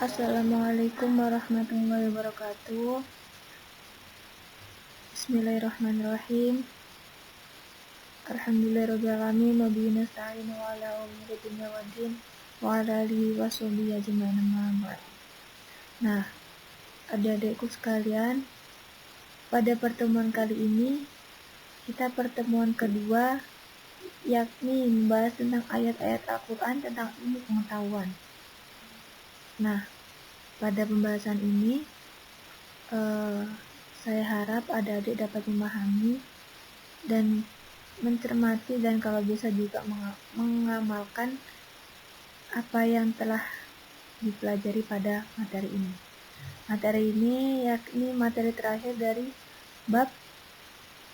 Assalamualaikum warahmatullahi wabarakatuh. Bismillahirrahmanirrahim. Alhamdulillahirabbil alamin wa bihi nasta'in wa ala umuri dunya waddin wa ala alihi washabihi ajmain amma ba'd. Nah, adik-adikku sekalian, pada pertemuan kali ini kita pertemuan kedua, yakni membahas tentang ayat-ayat Al-Quran tentang ilmu pengetahuan. Nah, pada pembahasan ini saya harap adik-adik dapat memahami dan mencermati dan kalau bisa juga mengamalkan apa yang telah dipelajari pada materi ini. Materi ini yakni materi terakhir dari bab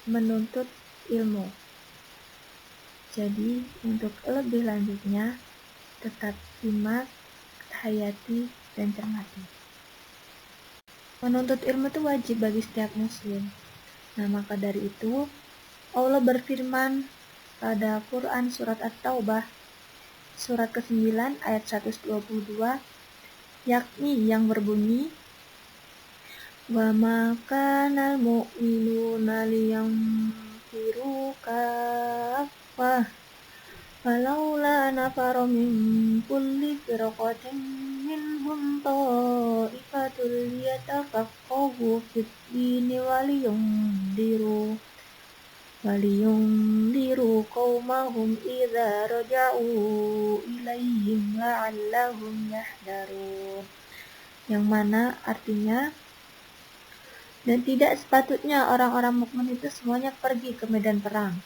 menuntut ilmu. Jadi untuk lebih lanjutnya tetap simak, hayati, dan cermati. Menuntut ilmu itu wajib bagi setiap muslim. Nah, maka dari itu Allah berfirman pada Quran surat At-Taubah surat ke-9 ayat 122, yakni yang berbunyi, wa ma kanal mu'minuna liyanfiru kaffah falaula nafara min kulli firqatin minhum ta'ifatul liyatafaqahu fid dini waliyundiru qaumahum idza raja'u ilaihim la'allahum yahdharun. Yang mana artinya, dan tidak sepatutnya orang-orang mukmin itu semuanya pergi ke medan perang.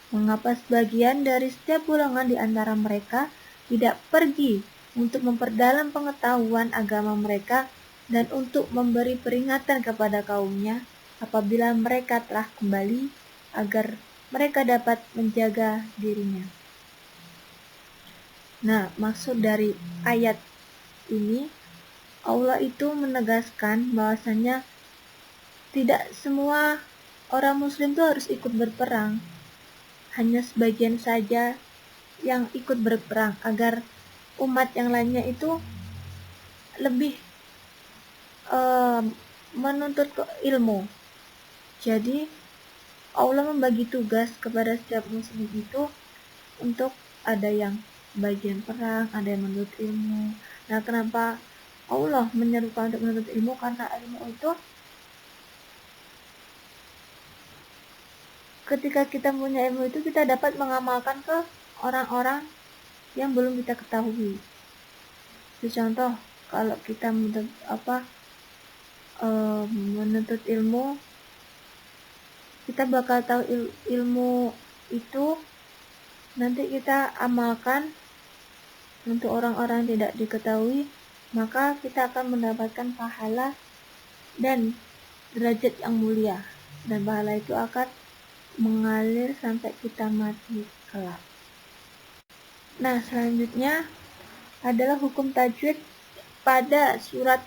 Mengapa sebagian dari setiap golongan di antara mereka tidak pergi untuk memperdalam pengetahuan agama mereka dan untuk memberi peringatan kepada kaumnya apabila mereka telah kembali, agar mereka dapat menjaga dirinya. Nah, maksud dari ayat ini, Allah itu menegaskan bahwasanya tidak semua orang muslim itu harus ikut berperang. Hanya sebagian saja yang ikut berperang agar umat yang lainnya itu lebih menuntut ilmu. Jadi Allah membagi tugas kepada setiap muslim itu untuk ada yang bagian perang, ada yang menuntut ilmu. Nah, kenapa Allah menyerukan untuk menuntut ilmu? Karena ilmu itu ketika kita punya ilmu itu kita dapat mengamalkan ke orang-orang yang belum kita ketahui. Itu contoh kalau kita menuntut ilmu, kita bakal tahu ilmu itu, nanti kita amalkan untuk orang-orang yang tidak diketahui, maka kita akan mendapatkan pahala dan derajat yang mulia, dan pahala itu akan mengalir sampai kita mati kelak. Nah, selanjutnya adalah hukum tajwid pada surat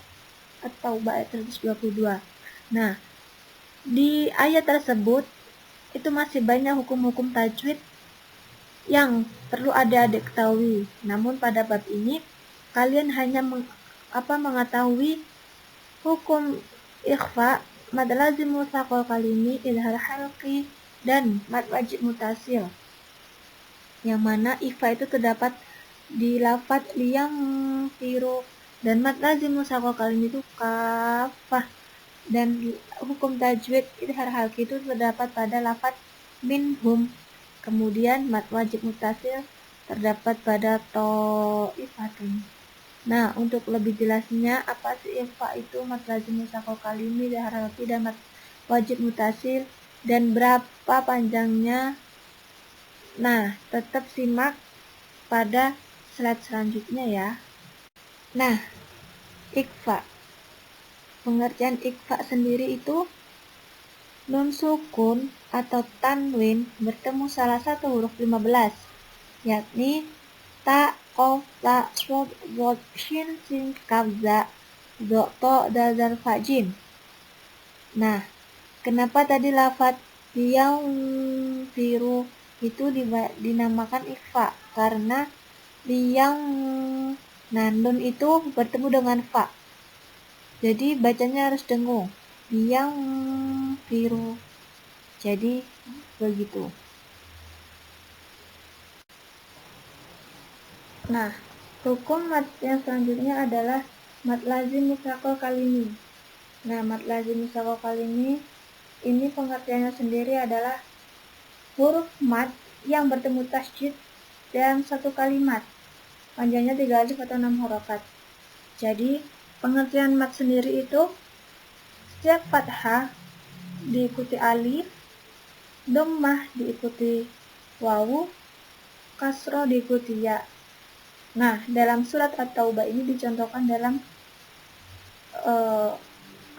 At-Taubah ayat 122. Nah, di ayat tersebut itu masih banyak hukum-hukum tajwid yang perlu adik-adik ketahui. Namun pada bab ini kalian hanya mengetahui hukum ikhfa, mad lazim mutsaqal kalimi, idhar halqi, dan mad wajib mutasil. Yang mana ikhfa itu terdapat di lafaz liyang firu, dan mad lazim mutsaqal kalimi itu kafah. Dan hukum tajwid idhar halqi itu terdapat pada lafaz minhum. Kemudian mad wajib mutasil terdapat pada ta'ifatun. Nah, untuk lebih jelasnya apa sih ikhfa itu, mad lazim mutsaqal kalimi, idhar halqi, dan mad wajib mutasil, dan berapa panjangnya? Nah, tetap simak pada slide selanjutnya ya. Nah, ikhfa. Pengertian ikhfa sendiri itu nun sukun atau tanwin bertemu salah satu huruf 15, yakni ta, qaf, ta, shod, dhad, shin, sin, kaf, za, dha, ta, dal, zal, fa, jim. Nah, kenapa tadi lafaz yang firu itu dinamakan ikhfa? Karena yang Nah, nun itu bertemu dengan fa. Jadi bacanya harus dengung. Yang biru. Jadi begitu. Nah, hukum mat yang selanjutnya adalah mat lazim mustaqil kalimi. Nah, mat lazim mustaqil kalimi ini pengertiannya sendiri adalah huruf mat yang bertemu tasydid dalam satu kalimat. Panjangnya 3 alif atau 6 harokat. Jadi, pengertian mat sendiri itu setiap fathah diikuti alif, dhammah diikuti wawu, kasroh diikuti ya. Nah, dalam surat At-Taubah ini dicontohkan dalam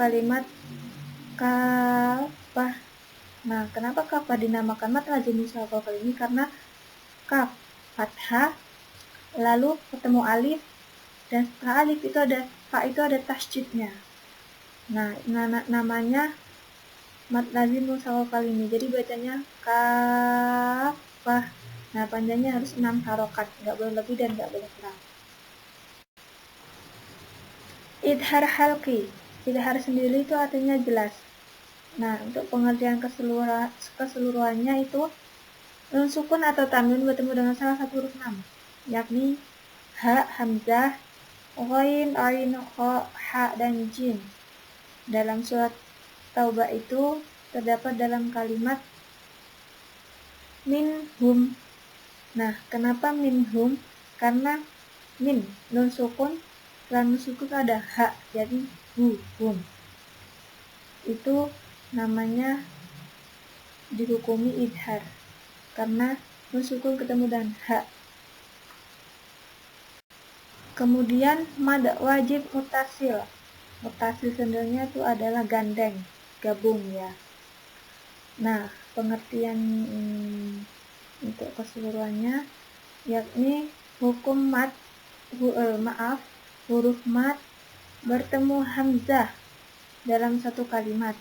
kalimat kafah. Nah, kenapa kafah dinamakan mat lazim mustaqil ini? Karena kaf fathah, lalu ketemu alif, dan setelah alif itu ada fa, itu ada tasydidnya. Nah, namanya mat lazim mustaqil ini. Jadi bacanya kafah. Nah, panjangnya harus 6 harokat, nggak boleh lebih dan nggak boleh kurang. Idhar halqi. Idhar sendiri itu artinya jelas. Nah, untuk pengertian keseluruhannya itu nun sukun atau tanwin bertemu dengan salah satu huruf nama, yakni ha, hamzah, ghain, ain, kha, ha, dan jim. Dalam surat Taubah itu terdapat dalam kalimat minhum. Nah, kenapa minhum? Karena min, nun sukun, setelah nun sukun ada ha, jadi hum. Itu namanya dihukumi idhar, karena nun sukun ketemu dengan ha. Kemudian mad wajib mutasil. Mutasil sebenarnya itu adalah gandeng, gabung ya. Nah, pengertian untuk keseluruhannya yakni hukum mat, huruf mat bertemu hamzah dalam satu kalimat.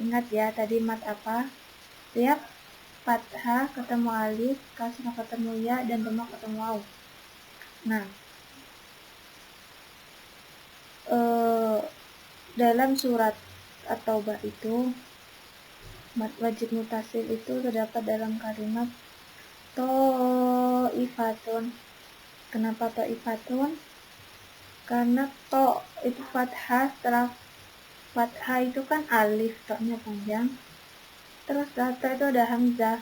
Ingat ya, tadi mat apa? Tiap fathah ketemu alif, kasrah ketemu ya, dan dhammah ketemu waw. Nah, dalam surat At-Taubah itu mat wajib mutasil itu terdapat dalam kalimat to'ifatun. Kenapa to'ifatun? Karena to itu fathah, setelah fathah itu kan alif, to-nya panjang, terus setelah to itu ada hamzah,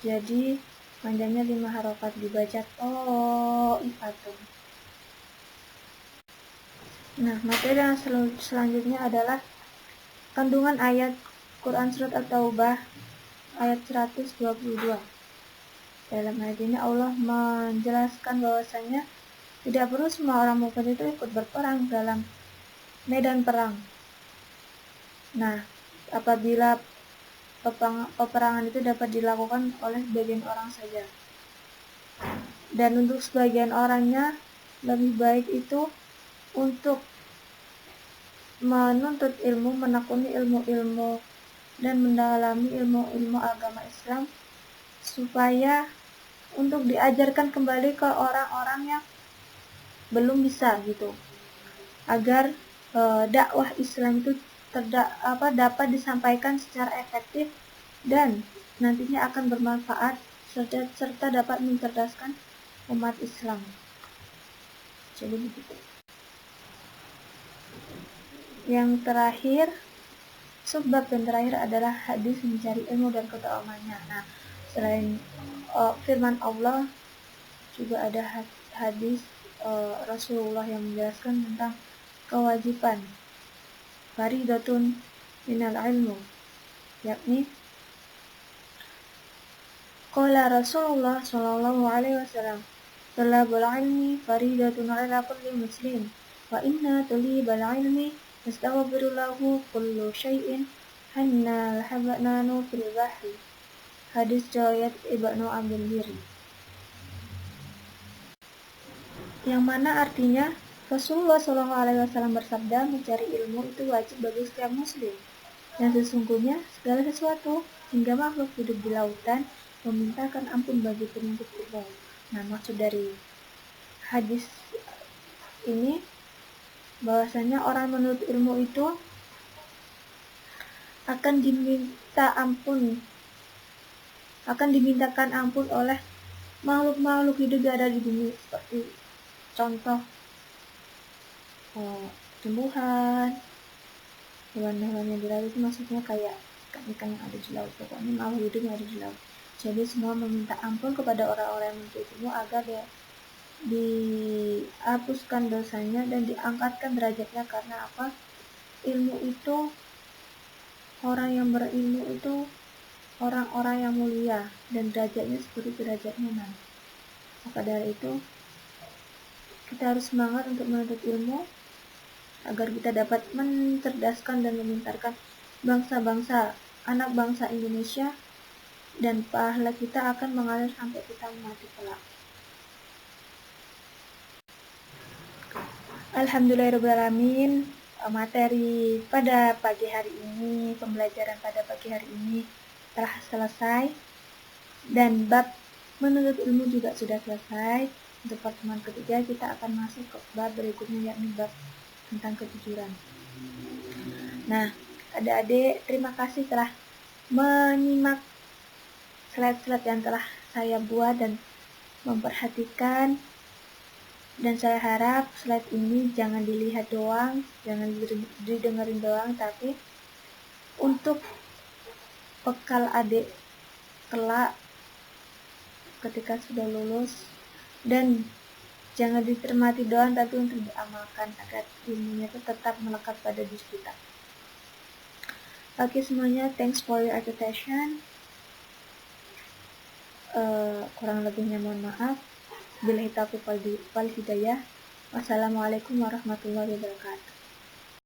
jadi panjangnya 5 harokat, dibaca to'ifatun. Nah, materi yang selanjutnya adalah kandungan ayat Quran Surat At-Taubah ayat 122. Dalam ayat ini Allah menjelaskan bahwasanya tidak perlu semua orang mukmin itu ikut berperang dalam medan perang. Nah, apabila peperangan itu dapat dilakukan oleh sebagian orang saja. Dan untuk sebagian orangnya lebih baik itu untuk menuntut ilmu, menekuni ilmu-ilmu, dan mendalami ilmu-ilmu agama Islam, supaya untuk diajarkan kembali ke orang-orang yang belum bisa gitu, agar dakwah Islam itu dapat disampaikan secara efektif dan nantinya akan bermanfaat serta dapat mencerdaskan umat Islam. Jadi begitu. Yang terakhir, subbab yang terakhir adalah hadis mencari ilmu dan keutamaannya. Nah, selain firman Allah, juga ada hadis Rasulullah yang menjelaskan tentang kewajiban faridatun minal ilmu, yakni qala Rasulullah sallallahu alaihi wasallam, talabul ilmi faridatun ala kulli muslim, wa inna talibal ilmi yastaghfiru lahu kullu syai'in hanna lahabnanu fil bahri. Hadis riwayat Ibnu Abdul Biri. Yang mana artinya Rasulullah SAW bersabda, mencari ilmu itu wajib bagi setiap muslim, dan sesungguhnya segala sesuatu hingga makhluk hidup di lautan memintakan ampun bagi penuntut ilmu. Nah, maksud dari hadis ini bahwasanya orang menuntut ilmu itu akan dimintakan ampun oleh makhluk-makhluk hidup yang ada di bumi, seperti contoh tumbuhan, hewan-hewan yang di laut itu maksudnya kayak ikan-ikan yang ada di laut, pokoknya makhluk hidup yang ada di laut. Jadi semua meminta ampun kepada orang-orang yang menuntut ilmu agar dia dihapuskan dosanya dan diangkatkan derajatnya. Karena apa? Ilmu itu, orang yang berilmu itu orang-orang yang mulia dan derajatnya seperti derajatnya Nabi. Maka dari itu kita harus semangat untuk menuntut ilmu agar kita dapat mencerdaskan dan memintarkan bangsa-bangsa, anak bangsa Indonesia, dan pahala kita akan mengalir sampai kita mati kelak. Alhamdulillahirrahmanirrahim. Materi pada pagi hari ini, pembelajaran pada pagi hari ini telah selesai, dan bab menuntut ilmu juga sudah selesai. Untuk pertemuan ketiga kita akan masuk ke bab berikutnya, yakni bab tentang kejujuran. Nah, adik-adik, terima kasih telah menyimak slide-slide yang telah saya buat dan memperhatikan. Dan saya harap slide ini jangan dilihat doang, jangan didengerin doang, tapi untuk bekal adik kelak ketika sudah lulus, dan jangan dicermati doang tapi untuk diamalkan agar ilmunya itu tetap melekat pada diri kita. Oke semuanya, thanks for your attention. Kurang lebihnya mohon maaf. Billahi taufiq wal hidayah. Wassalamualaikum warahmatullahi wabarakatuh.